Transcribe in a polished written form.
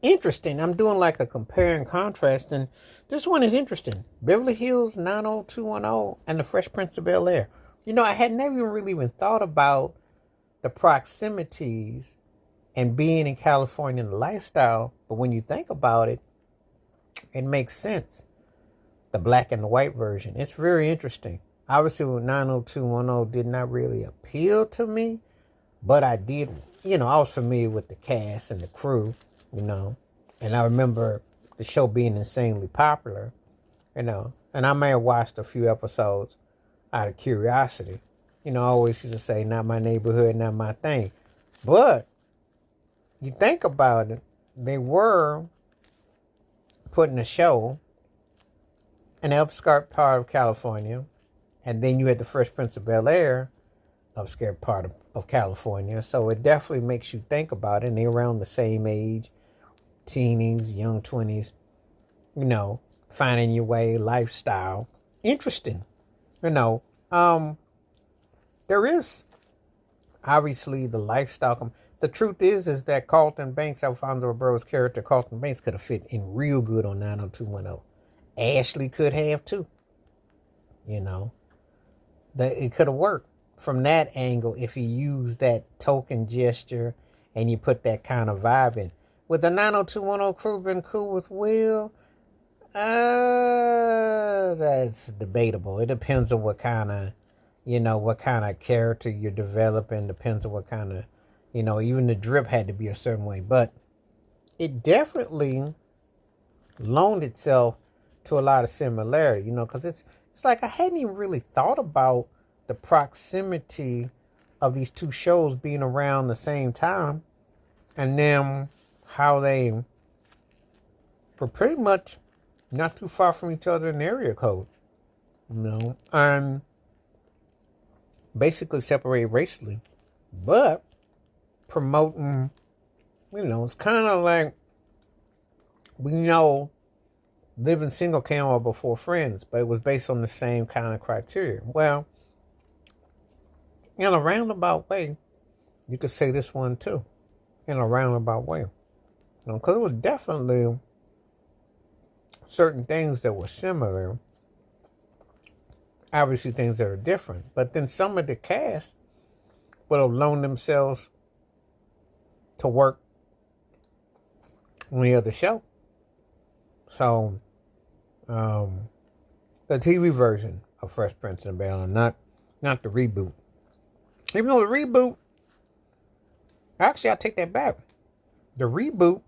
interesting. I'm doing like a compare and contrast, and this one is interesting. Beverly Hills 90210 and the Fresh Prince of Bel-Air. I had never even thought about the proximities and being in California and the lifestyle, but when you think about it, it makes sense. The black and the white version. It's very interesting. Obviously, 90210 did not really appeal to me, but I did, I was familiar with the cast and the crew, and I remember the show being insanely popular, and I may have watched a few episodes out of curiosity. I always used to say, not my neighborhood, not my thing. But you think about it, they were putting a show in the upscale part of California, and then you had the Fresh Prince of Bel-Air, upscale part of California. So it definitely makes you think about it. And they're around the same age, teenies, young 20s, finding your way, lifestyle. Interesting. There is obviously the lifestyle. The truth is that Carlton Banks, Alfonso Ribero's character, Carlton Banks, could have fit in real good on 90210. Ashley could have too. That it could have worked from that angle if you use that token gesture and you put that kind of vibe in. Would the 90210 crew been cool with Will? That's debatable. It depends on what kind of, what kind of character you're developing. Depends on what kind of, even the drip had to be a certain way. But it definitely loaned itself to a lot of similarity, because it's like I hadn't even really thought about the proximity of these two shows being around the same time, and then how they were pretty much not too far from each other in area code, and basically separated racially, but promoting, it's kind of like, Living Single came out before Friends, but it was based on the same kind of criteria. Well, in a roundabout way, you could say this one too, in a roundabout way. Because it was definitely certain things that were similar, obviously things that are different. But then some of the cast would have loaned themselves to work on the other show. So, the TV version of Fresh Prince of Bel-Air, not the reboot. Even though the reboot, actually, I take that back. The reboot